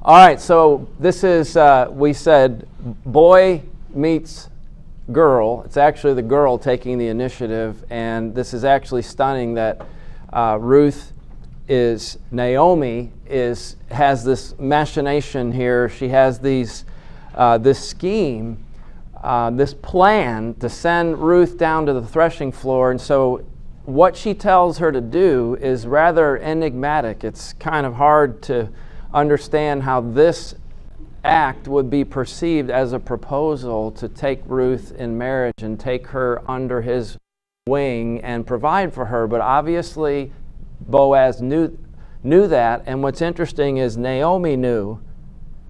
All right, so this is, we said, boy meets girl. It's actually the girl taking the initiative, and this is actually stunning that Naomi has this machination here. She has this scheme, this plan to send Ruth down to the threshing floor, and so what she tells her to do is rather enigmatic. It's kind of hard to understand how this act would be perceived as a proposal to take Ruth in marriage and take her under his wing and provide for her. But obviously Boaz knew that, and what's interesting is Naomi knew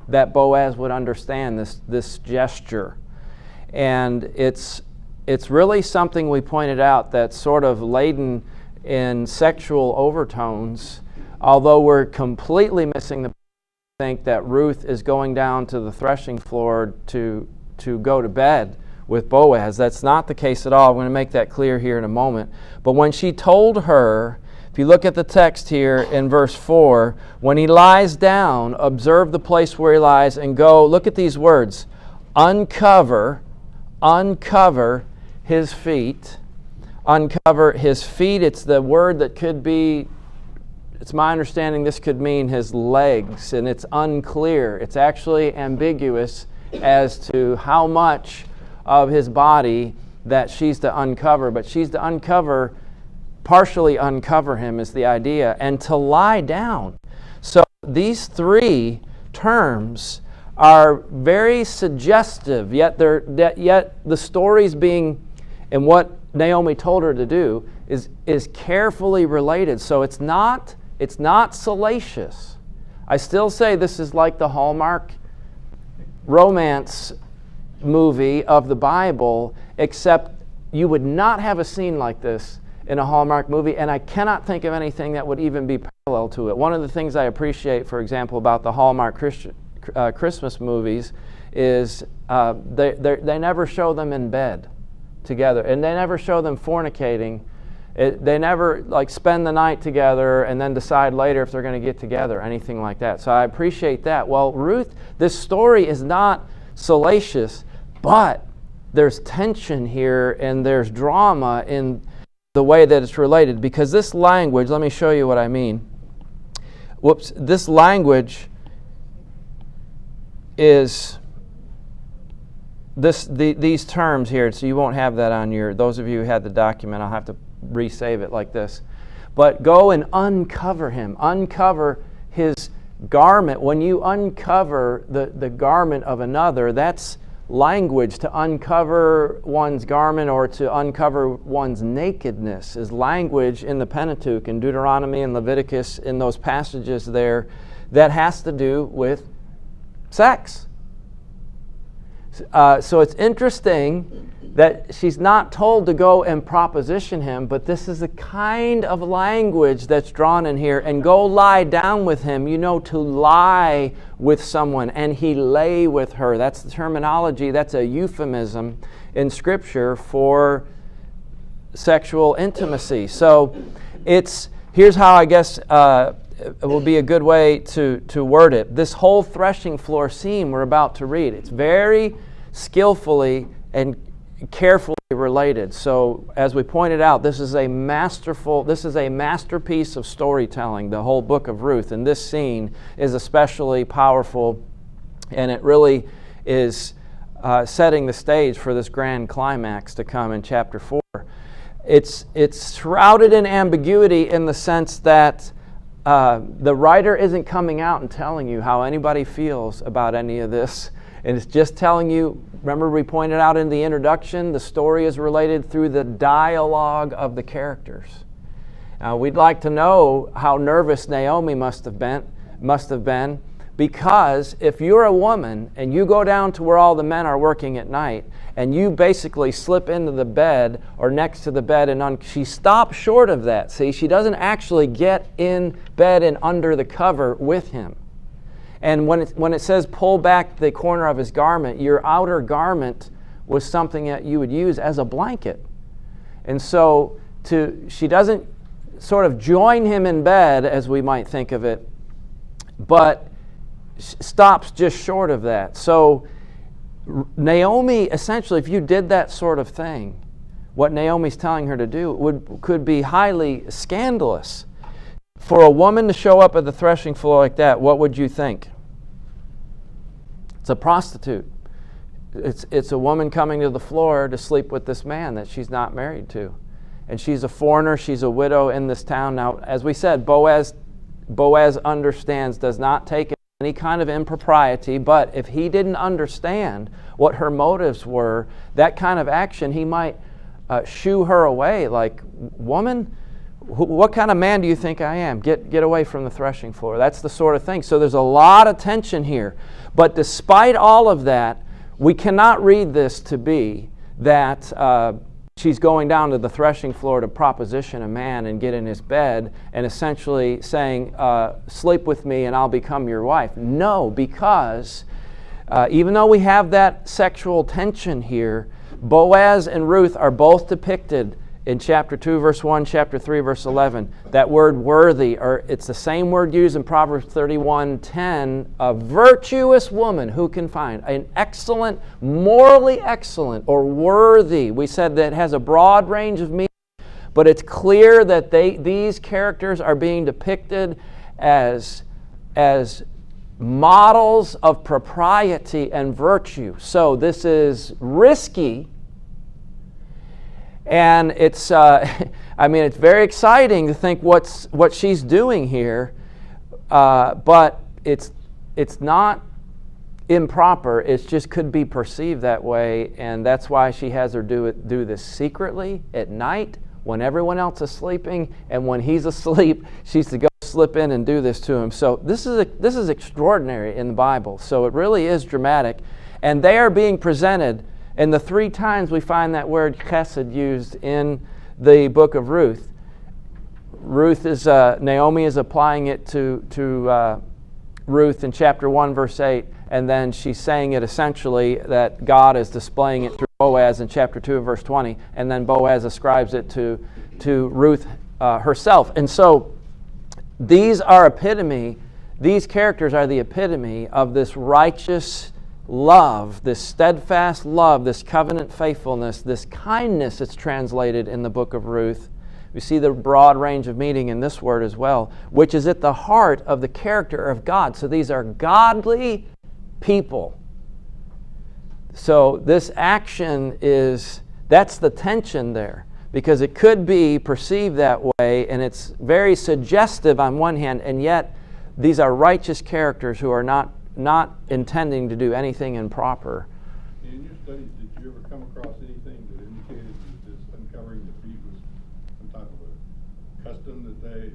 that Boaz would understand this gesture. And it's really something we pointed out that's sort of laden in sexual overtones. Although we're completely missing the think that Ruth is going down to the threshing floor to go to bed with Boaz. That's not the case at all. I'm going to make that clear here in a moment. But when she told her, if you look at the text here in verse 4, when he lies down, observe the place where he lies and go, look at these words, uncover his feet. Uncover his feet. It's the word that could be, it's my understanding this could mean his legs, and it's unclear. It's actually ambiguous as to how much of his body that she's to uncover, but she's to partially uncover him is the idea, and to lie down. So these three terms are very suggestive, yet the stories being, and what Naomi told her to do is carefully related. So it's not salacious. I still say this is like the Hallmark romance movie of the Bible, except you would not have a scene like this in a Hallmark movie, and I cannot think of anything that would even be parallel to it. One of the things I appreciate, for example, about the Hallmark Christmas movies is they never show them in bed together, and they never show them fornicating. They never spend the night together and then decide later if they're going to get together, anything like that. So I appreciate that. Well, Ruth, this story is not salacious, but there's tension here and there's drama in the way that it's related, because this language, let me show you what I mean. This language is these terms here, so you won't have that on those of you who had the document, I'll have to resave it like this. But go and uncover him. Uncover his garment. When you uncover the garment of another, that's language. To uncover one's garment or to uncover one's nakedness is language in the Pentateuch, in Deuteronomy and Leviticus, in those passages there, that has to do with sex. So it's interesting that she's not told to go and proposition him, but this is the kind of language that's drawn in here. And go lie down with him, to lie with someone, and he lay with her. That's the terminology, that's a euphemism in Scripture for sexual intimacy. So here's how I guess it will be a good way to word it. This whole threshing floor scene we're about to read, it's very skillfully and carefully related. So as we pointed out, this is a masterpiece of storytelling, the whole book of Ruth, and this scene is especially powerful, and it really is setting the stage for this grand climax to come in chapter 4. It's shrouded in ambiguity in the sense that the writer isn't coming out and telling you how anybody feels about any of this. And it's just telling you, remember we pointed out in the introduction, the story is related through the dialogue of the characters. We'd like to know how nervous Naomi must have been, because if you're a woman and you go down to where all the men are working at night and you basically slip into the bed or next to the bed, and she stops short of that. See, she doesn't actually get in bed and under the cover with him. And when it says pull back the corner of his garment, your outer garment was something that you would use as a blanket. And so she doesn't sort of join him in bed, as we might think of it, but stops just short of that. So Naomi, essentially, if you did that sort of thing, what Naomi's telling her to do could be highly scandalous. For a woman to show up at the threshing floor like that, what would you think? It's a prostitute. It's a woman coming to the floor to sleep with this man that she's not married to. And she's a foreigner, she's a widow in this town. Now, as we said, Boaz understands, does not take any kind of impropriety, but if he didn't understand what her motives were, that kind of action, he might shoo her away, like, woman, what kind of man do you think I am? Get away from the threshing floor. That's the sort of thing. So there's a lot of tension here. But despite all of that, we cannot read this to be that she's going down to the threshing floor to proposition a man and get in his bed and essentially saying, sleep with me and I'll become your wife. No, because even though we have that sexual tension here, Boaz and Ruth are both depicted in chapter 2, verse 1, chapter 3, verse 11. That word worthy, or it's the same word used in Proverbs 31:10, a virtuous woman who can find an excellent, morally excellent, or worthy. We said that it has a broad range of meaning, but it's clear that these characters are being depicted as models of propriety and virtue. So this is risky. And it's, it's very exciting to think what she's doing here, but it's not improper. It just could be perceived that way, and that's why she has her do this secretly at night when everyone else is sleeping, and when he's asleep, she's to go slip in and do this to him. So this is extraordinary in the Bible. So it really is dramatic, and they are being presented. And the 3 times we find that word chesed used in the book of Ruth. Naomi is applying it to Ruth in chapter 1, verse 8, and then she's saying it essentially that God is displaying it through Boaz in chapter 2, verse 20, and then Boaz ascribes it to Ruth herself. And so these characters are the epitome of this righteous love, this steadfast love, this covenant faithfulness, this kindness it's translated in the book of Ruth. We see the broad range of meaning in this word as well, which is at the heart of the character of God. So these are godly people. So this action that's the tension there, because it could be perceived that way, and it's very suggestive on one hand, and yet these are righteous characters who are not intending to do anything improper. In your studies, did you ever come across anything that indicated that this uncovering the feet was some type of a custom that they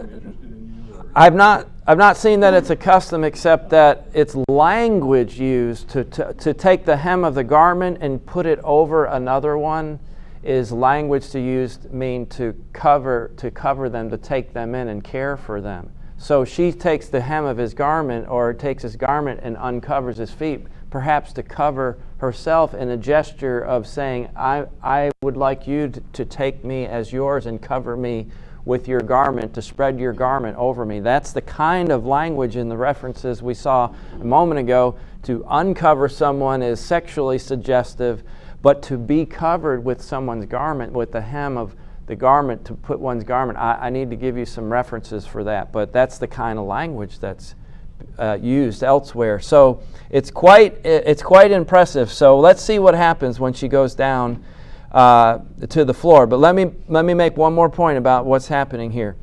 interested in you? I've not seen that it's a custom, except that it's language used to take the hem of the garment and put it over another one is language to cover them, to take them in and care for them. So she takes the hem of his garment, or takes his garment and uncovers his feet, perhaps to cover herself in a gesture of saying, I would like you to take me as yours and cover me with your garment, to spread your garment over me. That's the kind of language in the references we saw a moment ago. To uncover someone is sexually suggestive, but to be covered with someone's garment, with the hem of the garment, to put one's garment, I need to give you some references for that, but that's the kind of language that's used elsewhere. So it's quite impressive. So let's see what happens when she goes down to the floor. But let me make one more point about what's happening here.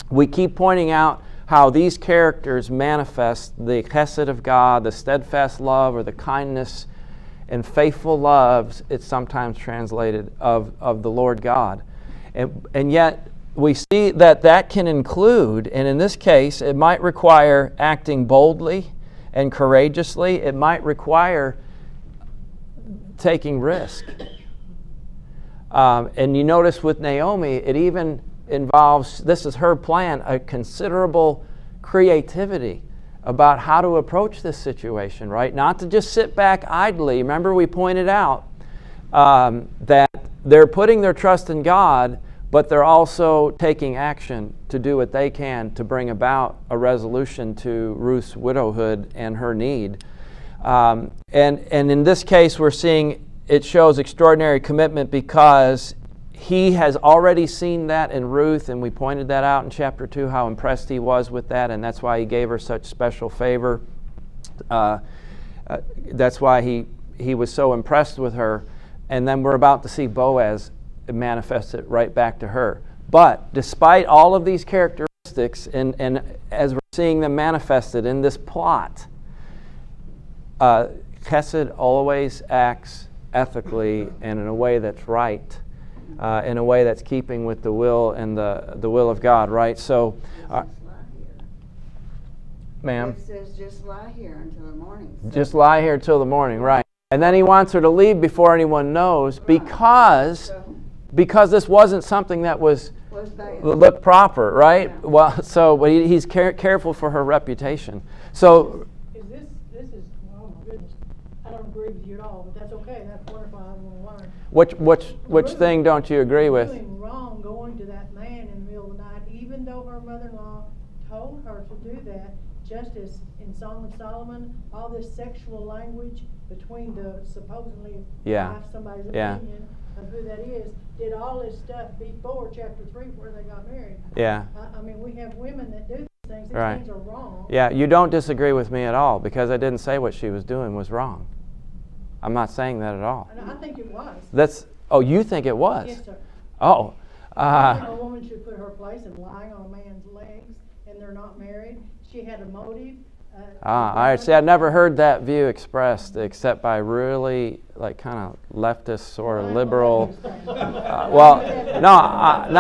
We keep pointing out how these characters manifest the chesed of God, the steadfast love, or the kindness and faithful loves, it's sometimes translated, of the Lord God. And yet we see that can include, and in this case, it might require acting boldly and courageously. It might require taking risk. And you notice with Naomi, it even involves, this is her plan, a considerable creativity about how to approach this situation, right? Not to just sit back idly. Remember, we pointed out that they're putting their trust in God, but they're also taking action to do what they can to bring about a resolution to Ruth's widowhood and her need. And in this case, we're seeing it shows extraordinary commitment because he has already seen that in Ruth, and we pointed that out in chapter 2, how impressed he was with that, and that's why he gave her such special favor. That's why he was so impressed with her. And then we're about to see Boaz manifest it right back to her. But despite all of these characteristics, and as we're seeing them manifested in this plot, Chesed always acts ethically and in a way that's right, in a way that's keeping with the will and the will of God, right? So, ma'am? It says just lie here until the morning. So just lie here till the morning, right? And then he wants her to leave before anyone knows, because this wasn't something that looked proper, right? Yeah. Well, so he's careful for her reputation. So This is oh my goodness, I don't agree with you at all, but that's okay. That's wonderful. I want to learn. which thing don't you agree with? Doing wrong going to that man in the middle of the night, even though her mother-in-law told her to do that. Just as in Song of Solomon, all this sexual language between the supposedly wife, somebody's opinion of who that is, did all this stuff before chapter 3 where they got married. Yeah. I mean, we have women that do these things. These Right. things are wrong. Yeah, you don't disagree with me at all, because I didn't say what she was doing was wrong. I'm not saying that at all. And I think it was. You think it was? Yes, sir. Oh. I think a woman should put her place in lying on a man's legs, and they're not married. She had a motive. All right. See, I'd never heard that view expressed except by really, kind of leftist, sort of liberal. I'm not.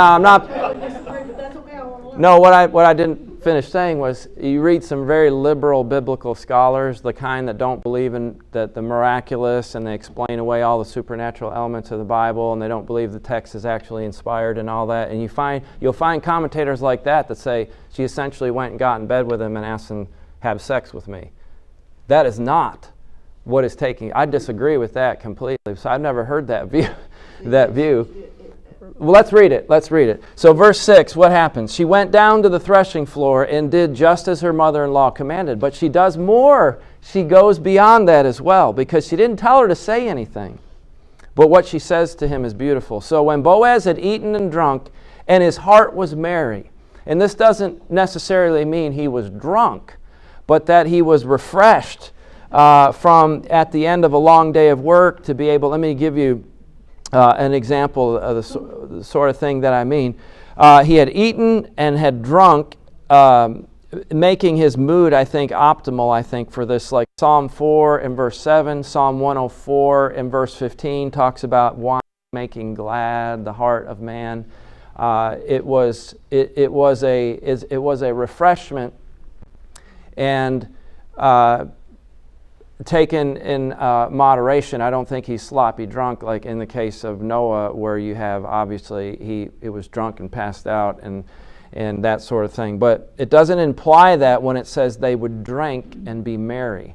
No, what I didn't finish saying was, you read some very liberal biblical scholars, the kind that don't believe in the miraculous, and they explain away all the supernatural elements of the Bible, and they don't believe the text is actually inspired and all that. And you'll find commentators like that say she essentially went and got in bed with him and asked him have sex with me. That is not what is taking. I disagree with that completely. So I've never heard that view. Well, let's read it. So verse 6, what happens? She went down to the threshing floor and did just as her mother-in-law commanded. But she does more. She goes beyond that as well, because she didn't tell her to say anything. But what she says to him is beautiful. So when Boaz had eaten and drunk, and his heart was merry, and this doesn't necessarily mean he was drunk, but that he was refreshed from at the end of a long day of work to be able, let me give you an example of the sort of thing that I mean. He had eaten and had drunk, making his mood, I think, optimal, for this. Like Psalm 4 in verse 7, Psalm 104 in verse 15 talks about wine making glad the heart of man. It was a refreshment, and taken in moderation. I don't think he's sloppy drunk like in the case of Noah, where you have obviously it was drunk and passed out and that sort of thing. But it doesn't imply that when it says they would drink and be merry.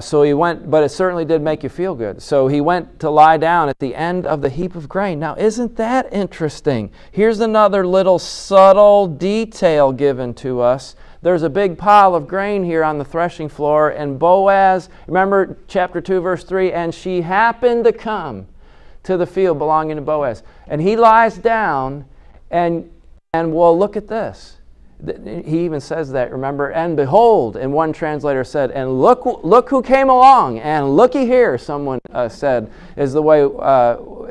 So he went, but it certainly did make you feel good. So he went to lie down at the end of the heap of grain. Now, isn't that interesting? Here's another little subtle detail given to us. There's a big pile of grain here on the threshing floor, and Boaz, remember chapter 2, verse 3, and she happened to come to the field belonging to Boaz. And he lies down, and well, look at this. He even says that, remember, and behold, and one translator said, and look who came along, and looky here, someone said, is the way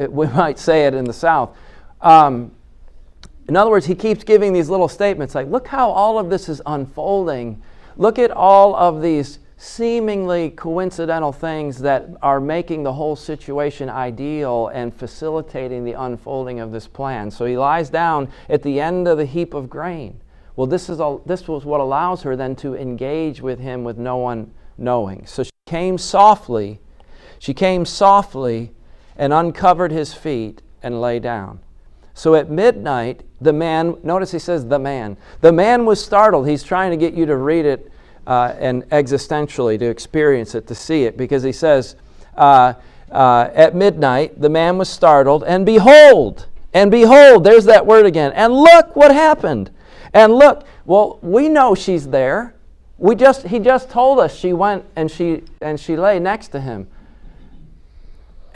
we might say it in the South. In other words, he keeps giving these little statements like, look how all of this is unfolding. Look at all of these seemingly coincidental things that are making the whole situation ideal and facilitating the unfolding of this plan. So he lies down at the end of the heap of grain. Well, this was what allows her then to engage with him with no one knowing. So she came softly and uncovered his feet and lay down. So at midnight, the man, notice he says the man was startled. He's trying to get you to read it and existentially, to experience it, to see it, because he says, at midnight, the man was startled, and behold, And behold, there's that word again. And look what happened. And look, well, we know she's there. He just told us she went and she lay next to him.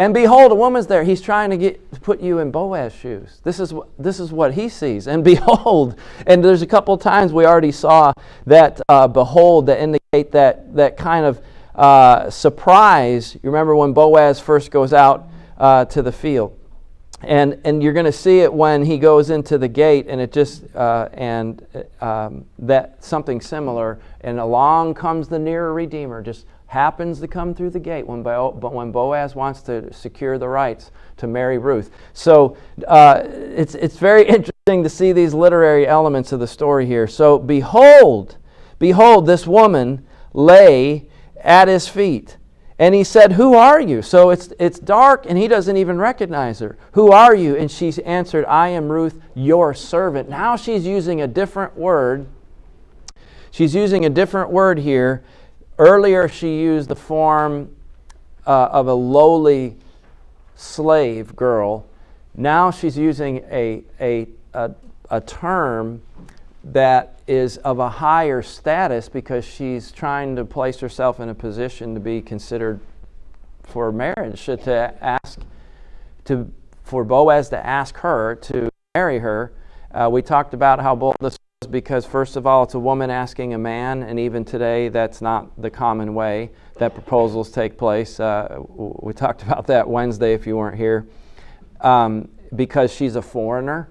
And behold, a woman's there. He's trying to put you in Boaz's shoes. This is what he sees. And behold, and there's a couple times we already saw that behold that indicate that kind of surprise. You remember when Boaz first goes out to the field. And you're going to see it when he goes into the gate, and it just that something similar. And along comes the nearer Redeemer, just happens to come through the gate when Boaz wants to secure the rights to marry Ruth. So it's very interesting to see these literary elements of the story here. So behold, this woman lay at his feet. And he said, "Who are you?" So it's dark, and he doesn't even recognize her. "Who are you?" And she answered, "I am Ruth, your servant." Now she's using a different word. She's using a different word here. Earlier she used the form of a lowly slave girl. Now she's using a term that is of a higher status because she's trying to place herself in a position to be considered for marriage, for Boaz to ask her to marry her. We talked about how bold this was because, first of all, it's a woman asking a man, and even today that's not the common way that proposals take place. We talked about that Wednesday if you weren't here. Because she's a foreigner,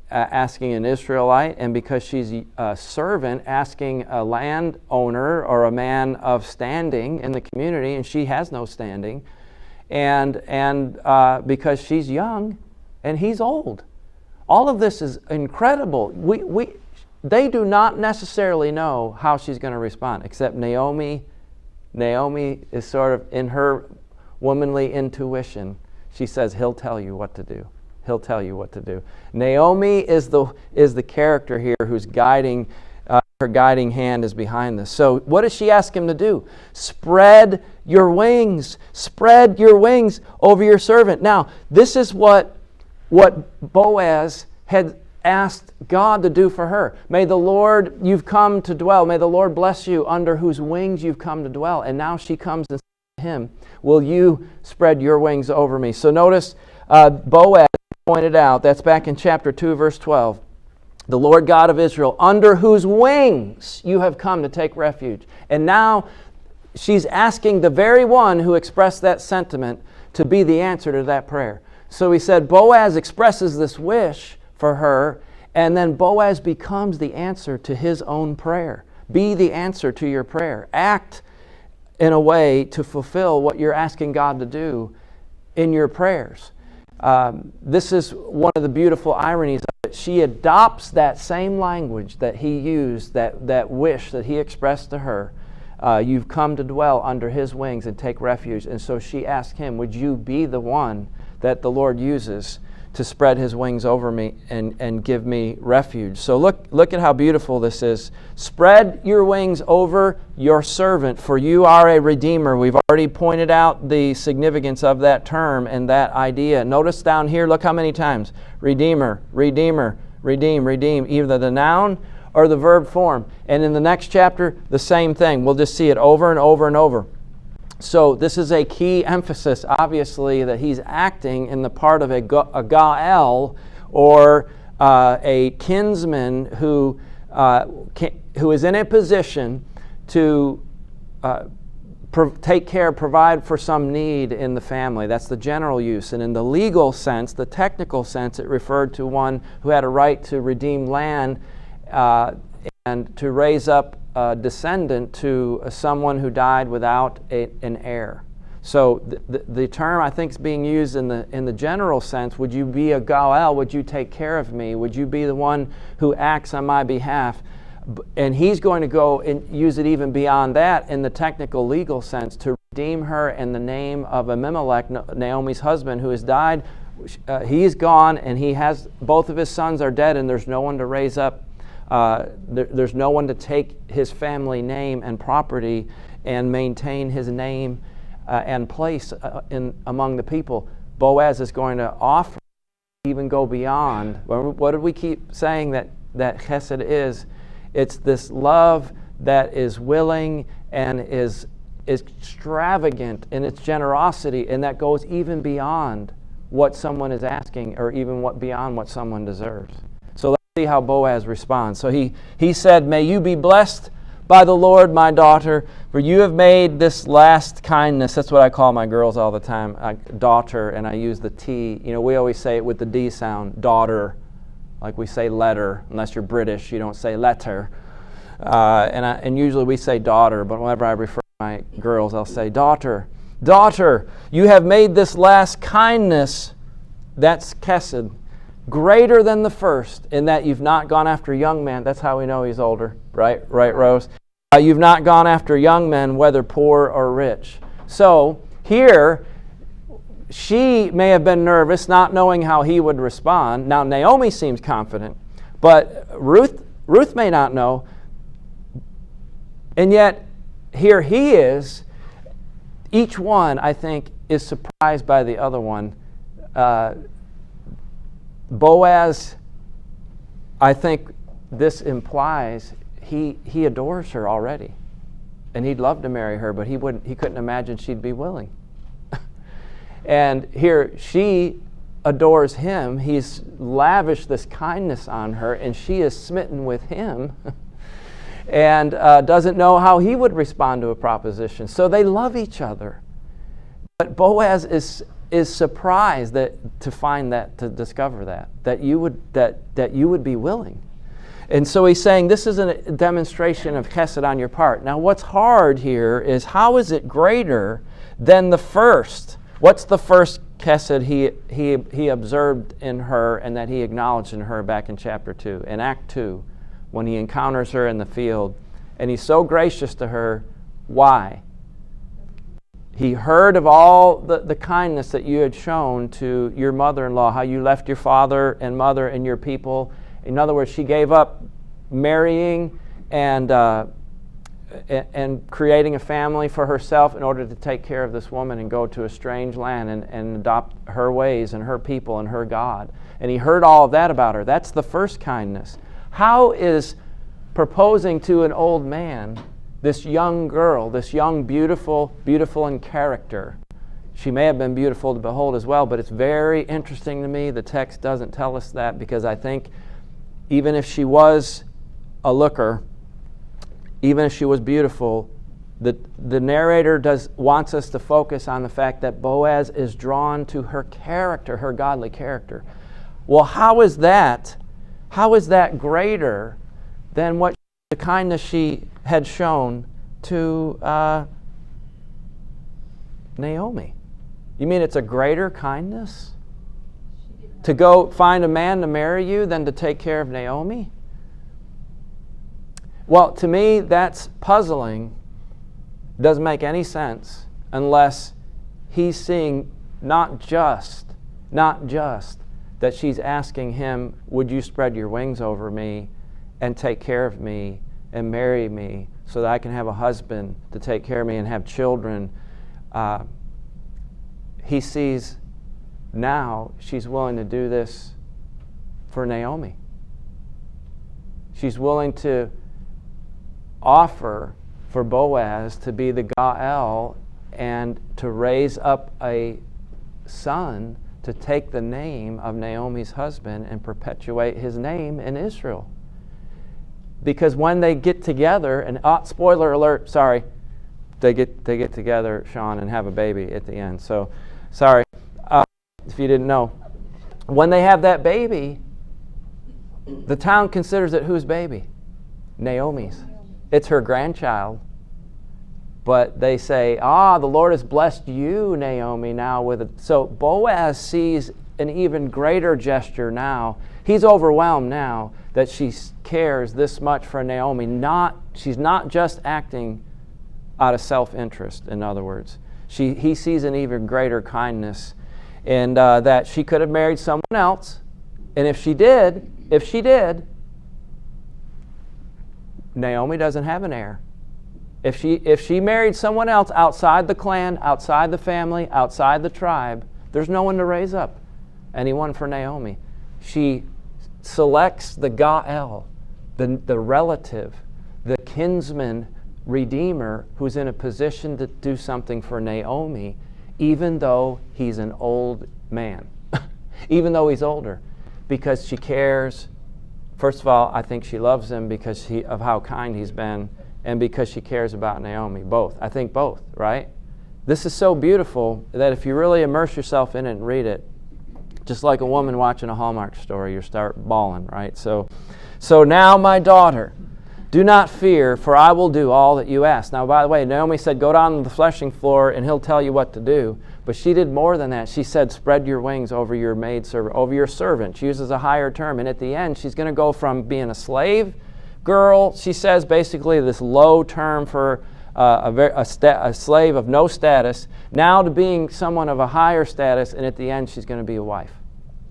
asking an Israelite, and because she's a servant asking a landowner or a man of standing in the community, and she has no standing, and because she's young and he's old. All of this is incredible. They do not necessarily know how she's going to respond, except Naomi is sort of in her womanly intuition. She says, "He'll tell you what to do. He'll tell you what to do." Naomi is the character here who's guiding, her guiding hand is behind this. So what does she ask him to do? Spread your wings. Spread your wings over your servant. Now, this is what Boaz had asked God to do for her. "May the Lord, you've come to dwell. May the Lord bless you under whose wings you've come to dwell." And now she comes and says to him, "Will you spread your wings over me?" So notice Boaz pointed out, that's back in chapter 2, verse 12. "The Lord God of Israel, under whose wings you have come to take refuge." And now she's asking the very one who expressed that sentiment to be the answer to that prayer. So he said, Boaz expresses this wish for her, and then Boaz becomes the answer to his own prayer. Be the answer to your prayer. Act in a way to fulfill what you're asking God to do in your prayers. This is one of the beautiful ironies of it. She adopts that same language that he used, that wish that he expressed to her. You've come to dwell under his wings and take refuge. And so she asked him, would you be the one that the Lord uses to spread his wings over me and give me refuge? So look at how beautiful this is. Spread your wings over your servant, for you are a redeemer. We've already pointed out the significance of that term and that idea. Notice down here, look how many times. Redeemer, redeemer, redeem, redeem. Either the noun or the verb form. And in the next chapter, the same thing. We'll just see it over and over and over. So this is a key emphasis, obviously, that he's acting in the part of a Gael, or a kinsman who is in a position to take care, provide for some need in the family. That's the general use. And in the legal sense, the technical sense, it referred to one who had a right to redeem land and to raise up a descendant to someone who died without an heir. So the term, I think, is being used in the general sense. Would you be a Gael? Would you take care of me? Would you be the one who acts on my behalf? And he's going to go and use it even beyond that in the technical legal sense, to redeem her in the name of Abimelech, Naomi's husband, who has died. He's gone, and he has both of his sons are dead, and there's no one to raise up. There's no one to take his family name and property and maintain his name among the people. Boaz is going to offer even go beyond. What did we keep saying that chesed is? It's this love that is willing and is extravagant in its generosity, and that goes even beyond what someone is asking, or even beyond what someone deserves. So let's see how Boaz responds. So he said, "May you be blessed by the Lord, my daughter, for you have made this last kindness." That's what I call my girls all the time, daughter, and I use the T. We always say it with the D sound, daughter, like we say letter. Unless you're British, you don't say letter. And usually we say daughter, but whenever I refer to my girls, I'll say daughter. Daughter, you have made this last kindness, that's chesed, greater than the first, in that you've not gone after young men. That's how we know he's older, right? Right, Rose? You've not gone after young men, whether poor or rich. So here, she may have been nervous, not knowing how he would respond. Now, Naomi seems confident, but Ruth may not know. And yet, here he is. Each one, I think, is surprised by the other one. Boaz, I think this implies he adores her already, and he'd love to marry her, but he couldn't imagine she'd be willing. And here she adores him. He's lavished this kindness on her, and she is smitten with him, and doesn't know how he would respond to a proposition. So they love each other. But Boaz is surprised to discover that you would be willing. And so he's saying this is a demonstration of chesed on your part. Now what's hard here is, how is it greater than the first? What's the first chesed he observed in her and that he acknowledged in her back in chapter 2, in Act 2, when he encounters her in the field, and he's so gracious to her. Why? He heard of all the kindness that you had shown to your mother-in-law, how you left your father and mother and your people. In other words, she gave up marrying and creating a family for herself in order to take care of this woman and go to a strange land and adopt her ways and her people and her God. And he heard all of that about her. That's the first kindness. How is proposing to an old man, this young girl, this young, beautiful in character? She may have been beautiful to behold as well, but it's very interesting to me the text doesn't tell us that, because I think even if she was a looker, even if she was beautiful, the narrator wants us to focus on the fact that Boaz is drawn to her character, her godly character. Well, how is that greater than what the kindness she had shown to Naomi? You mean it's a greater kindness to go find a man to marry you than to take care of Naomi? Well, to me, that's puzzling. Doesn't make any sense unless he's seeing not just that she's asking him, would you spread your wings over me and take care of me and marry me so that I can have a husband to take care of me and have children. He sees now she's willing to do this for Naomi. She's willing to offer for Boaz to be the Gael and to raise up a son to take the name of Naomi's husband and perpetuate his name in Israel. Because when they get together, and spoiler alert, sorry, they get together, Sean, and have a baby at the end. So, sorry, if you didn't know. When they have that baby, the town considers it whose baby? Naomi's. It's her grandchild. But they say, the Lord has blessed you, Naomi, now with it. So Boaz sees an even greater gesture now. He's overwhelmed now that she cares this much for Naomi. She's not just acting out of self-interest, in other words. He sees an even greater kindness, and that she could have married someone else. And if she did, Naomi doesn't have an heir. If she married someone else outside the clan, outside the family, outside the tribe, there's no one to raise up. anyone for Naomi. She selects the Gael, the relative, the kinsman redeemer who's in a position to do something for Naomi, even though he's an old man, even though he's older, because she cares. First of all, I think she loves him because of how kind he's been, and because she cares about Naomi. Both. I think both, right? This is so beautiful that if you really immerse yourself in it and read it, just like a woman watching a Hallmark story, you start bawling, right? So now, my daughter, do not fear, for I will do all that you ask. Now, by the way, Naomi said, go down to the threshing floor and he'll tell you what to do. But she did more than that. She said, spread your wings over your maidservant, over your servant. She uses a higher term. And at the end, she's going to go from being a slave girl, she says basically this low term for a slave of no status, now to being someone of a higher status, and at the end she's going to be a wife.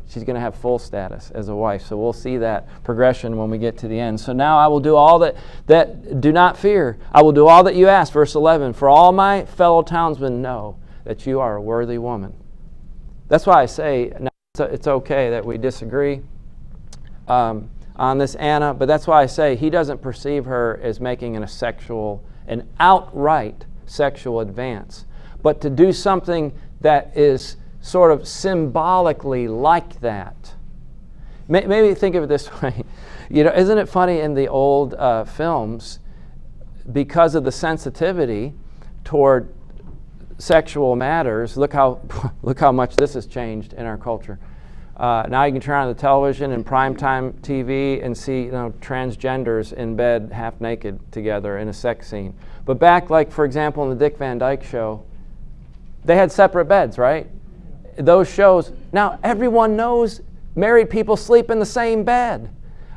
She's going to have full status as a wife. So we'll see that progression when we get to the end. So now I will do all that do not fear. I will do all that you ask. Verse 11, for all my fellow townsmen know that you are a worthy woman. That's why I say it's okay that we disagree on this Anna, but that's why I say he doesn't perceive her as making an outright sexual advance, but to do something that is sort of symbolically like that. Maybe think of it this way. Isn't it funny in the old films, because of the sensitivity toward sexual matters, look how much this has changed in our culture. Now you can turn on the television and primetime TV and see transgenders in bed half naked together in a sex scene. But back, like for example, in the Dick Van Dyke Show, they had separate beds, right? Those shows. Now everyone knows married people sleep in the same bed.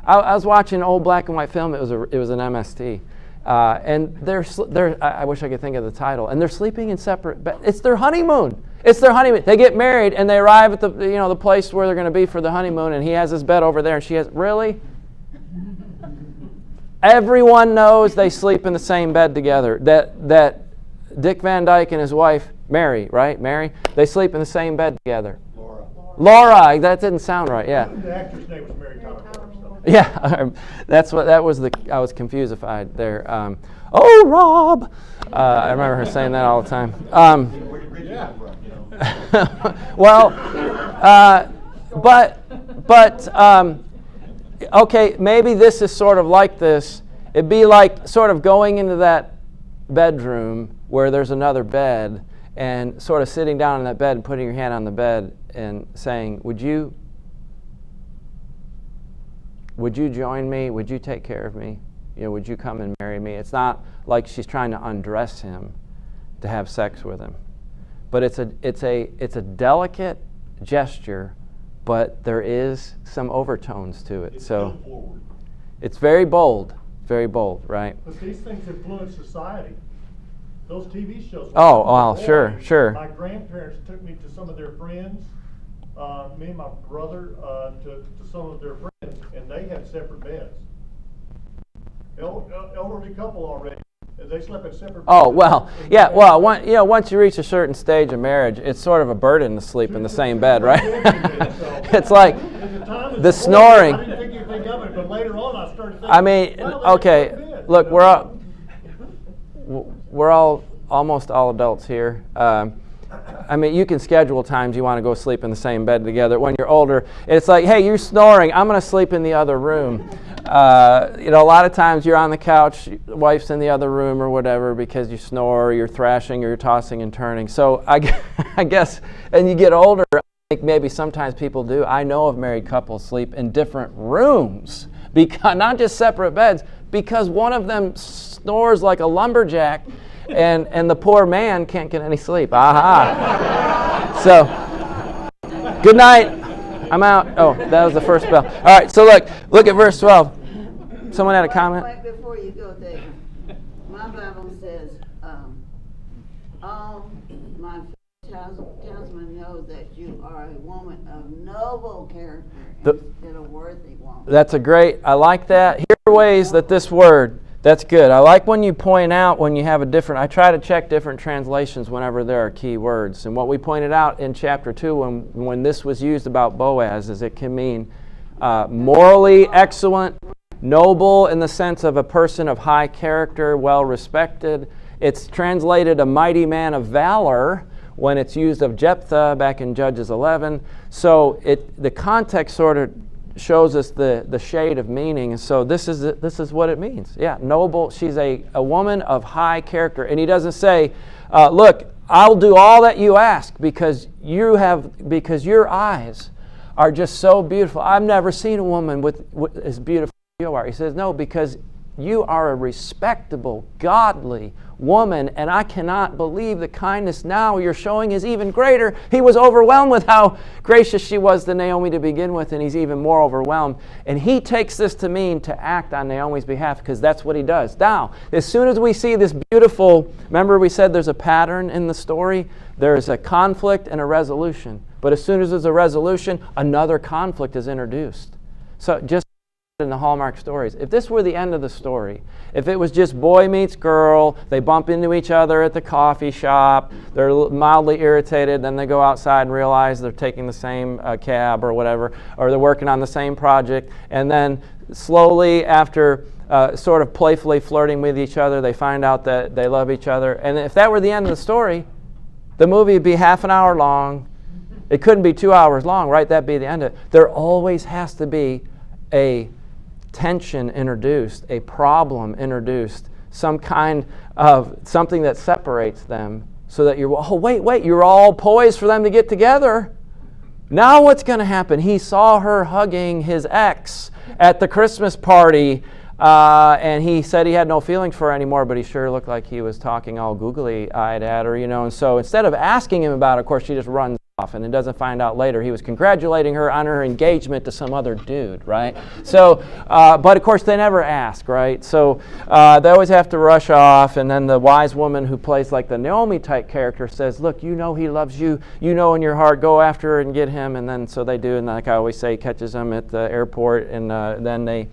I was watching an old black and white film. It was an MST, and they're I wish I could think of the title. And they're sleeping in separate beds. It's their honeymoon. They get married and they arrive at the place where they're going to be for the honeymoon, and he has his bed over there and she has, really? Everyone knows they sleep in the same bed together. That Dick Van Dyke and his wife, Mary, right? Mary, they sleep in the same bed together. Laura, that didn't sound right, yeah. The actress name was Mary Tyler Moore. Yeah, I was confused-ified there. Oh, Rob! I remember her saying that all the time. Well, okay, maybe this is sort of like this. It'd be like sort of going into that bedroom where there's another bed and sort of sitting down in that bed and putting your hand on the bed and saying, would you join me? Would you take care of me? Would you come and marry me? It's not like she's trying to undress him to have sex with him. But it's a delicate gesture, but there is some overtones to it. So it's very bold, right? But these things influence society. Those TV shows. Oh, well, sure. My grandparents took me to some of their friends, me and my brother, to some of their friends, and they had separate beds. Elderly couple already. They slept in separate beds. Oh, well, yeah, well, once you reach a certain stage of marriage, it's sort of a burden to sleep in the same bed, right? It's like the snoring. I didn't think anything of it, but later on I started thinking, I mean, okay, look, we're all almost all adults here. I mean, you can schedule times you want to go sleep in the same bed together. When you're older, it's like, hey, you're snoring. I'm going to sleep in the other room. A lot of times you're on the couch, wife's in the other room or whatever because you snore, or you're thrashing, or you're tossing and turning. So I guess, and you get older, I think maybe sometimes people do. I know of married couples sleep in different rooms, because not just separate beds, because one of them snores like a lumberjack, and the poor man can't get any sleep. Aha. So, good night. I'm out. Oh, that was the first bell. All right, so look at verse 12. Someone had a comment? Wait, before you go there, my Bible says, all my townsmen know that you are a woman of noble character and a worthy woman. That's I like that. Here are ways that this word That's good. I like when you point out when you have a different, I try to check different translations whenever there are key words. And what we pointed out in chapter 2 when this was used about Boaz is it can mean morally excellent, noble in the sense of a person of high character, well respected. It's translated a mighty man of valor when it's used of Jephthah back in Judges 11. So the context sort of shows us the shade of meaning. And so this is what it means. Yeah, noble. She's a woman of high character. And he doesn't say, look, I'll do all that you ask because your eyes are just so beautiful. I've never seen a woman with as beautiful as you are. He says, no, because you are a respectable, godly woman, and I cannot believe the kindness now you're showing is even greater. He was overwhelmed with how gracious she was to Naomi to begin with, and he's even more overwhelmed. And he takes this to mean to act on Naomi's behalf because that's what he does. Now, as soon as we see this beautiful, remember we said there's a pattern in the story? There's a conflict and a resolution. But as soon as there's a resolution, another conflict is introduced. So just in the Hallmark stories, if this were the end of the story, if it was just boy meets girl, they bump into each other at the coffee shop, they're mildly irritated, then they go outside and realize they're taking the same cab or whatever, or they're working on the same project, and then slowly after sort of playfully flirting with each other, they find out that they love each other. And if that were the end of the story, the movie would be half an hour long. It couldn't be 2 hours long, right? That'd be the end of it. There always has to be a tension introduced, a problem introduced, some kind of something that separates them so that you're all poised for them to get together. Now what's going to happen? He saw her hugging his ex at the Christmas party, and he said he had no feelings for her anymore, but he sure looked like he was talking all googly-eyed at her, and so instead of asking him about it, of course, she just runs off and doesn't find out later he was congratulating her on her engagement to some other dude, right? So, but of course they never ask, right? So they always have to rush off, and then the wise woman who plays like the Naomi type character says, look, you know he loves you, you know in your heart, go after her and get him, and then so they do, and like I always say, catches them at the airport, and then they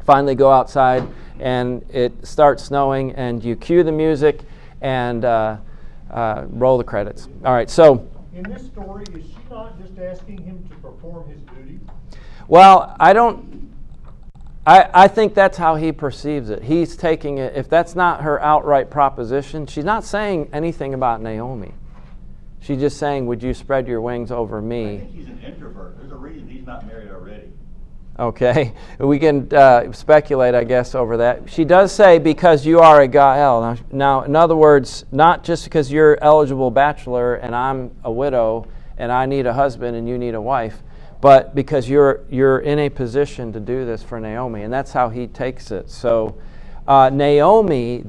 finally go outside and it starts snowing, and you cue the music and roll the credits. All right, so in this story, is she not just asking him to perform his duty? well, I think that's how he perceives it. He's taking it, if that's not her outright proposition, she's not saying anything about Naomi. She's just saying, would you spread your wings over I me? think he's an introvert. There's a reason he's not married already. Okay, we can speculate, I guess, over that. She does say, because you are a Gael. Now, in other words, not just because you're eligible bachelor and I'm a widow and I need a husband and you need a wife, but because you're in a position to do this for Naomi, and that's how he takes it. So Naomi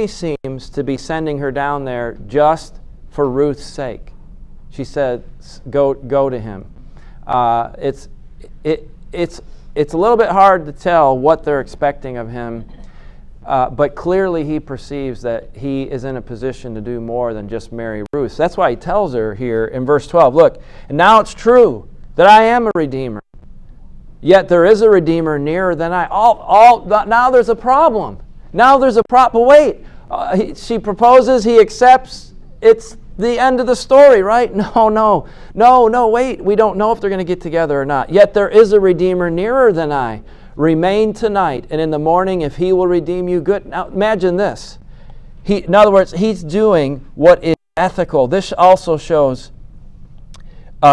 seems to be sending her down there just for Ruth's sake. She said, go to him. It's a little bit hard to tell what they're expecting of him, but clearly he perceives that he is in a position to do more than just marry Ruth. So that's why he tells her here in verse 12, look, and now it's true that I am a redeemer, yet there is a redeemer nearer than I. Now there's a problem. Now there's a problem. But wait, she proposes, he accepts, it's the end of the story, right? No, wait. We don't know if they're going to get together or not. Yet there is a Redeemer nearer than I. Remain tonight, and in the morning, if he will redeem you, good. Now imagine this. In other words, he's doing what is ethical. This also shows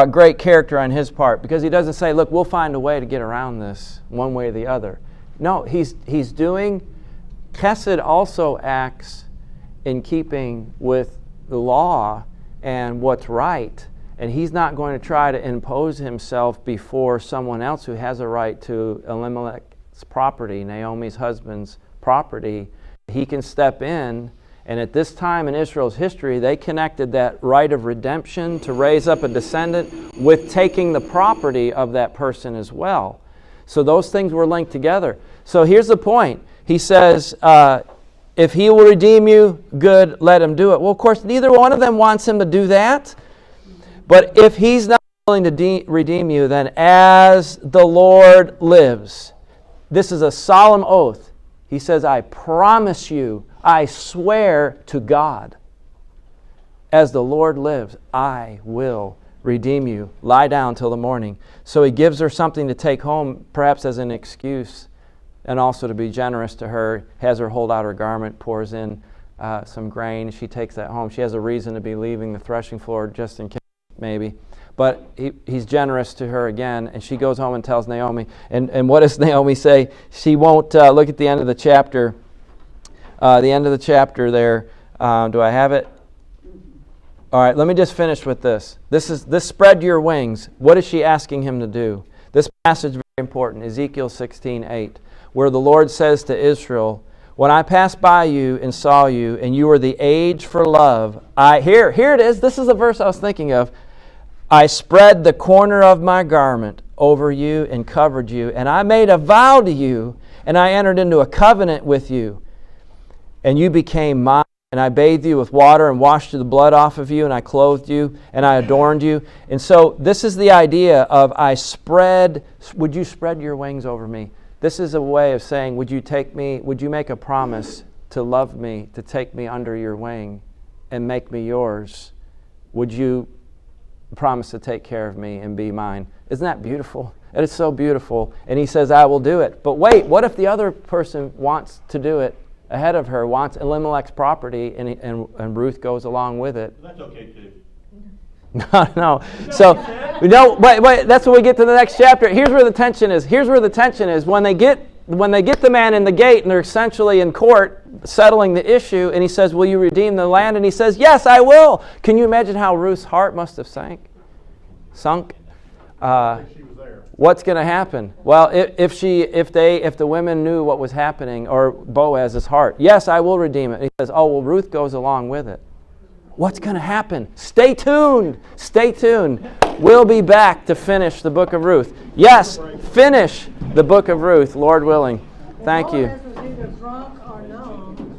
great character on his part, because he doesn't say, look, we'll find a way to get around this one way or the other. No, he's doing, Chesed also acts in keeping with the law and what's right, and he's not going to try to impose himself before someone else who has a right to Elimelech's property, Naomi's husband's property. He can step in, and at this time in Israel's history, they connected that right of redemption to raise up a descendant with taking the property of that person as well. So those things were linked together. So here's the point. He says, if he will redeem you, good, let him do it. Well, of course, neither one of them wants him to do that. But if he's not willing to redeem you, then as the Lord lives, this is a solemn oath. He says, I promise you, I swear to God, as the Lord lives, I will redeem you. Lie down till the morning. So he gives her something to take home, perhaps as an excuse, and also to be generous to her. Has her hold out her garment, pours in some grain. She takes that home. She has a reason to be leaving the threshing floor just in case, maybe. But he's generous to her again, and she goes home and tells Naomi. And what does Naomi say? She won't look at the end of the chapter. The end of the chapter there. Do I have it? All right, let me just finish with this. This spread your wings. What is she asking him to do? This passage is very important, Ezekiel 16:8, where the Lord says to Israel, when I passed by you and saw you, and you were the age for love, here it is. This is the verse I was thinking of. I spread the corner of my garment over you and covered you, and I made a vow to you, and I entered into a covenant with you, and you became mine. And I bathed you with water and washed the blood off of you, and I clothed you, and I adorned you. And so this is the idea of would you spread your wings over me? This is a way of saying, would you make a promise to love me, to take me under your wing and make me yours? Would you promise to take care of me and be mine? Isn't that beautiful? It is so beautiful. And he says, I will do it. But wait, what if the other person wants to do it ahead of her, wants Elimelech's property, and Ruth goes along with it? That's okay too. No. So, wait, that's when we get to the next chapter. Here's where the tension is. When they get the man in the gate and they're essentially in court settling the issue, and he says, will you redeem the land? And he says, yes, I will. Can you imagine how Ruth's heart must have sunk? I think she was there. What's going to happen? Well, if the women knew what was happening, or Boaz's heart, yes, I will redeem it. And he says, oh, well, Ruth goes along with it. What's going to happen? Stay tuned. We'll be back to finish the book of Ruth. Yes, finish the book of Ruth, Lord willing. Thank you. Boaz was either drunk or numb,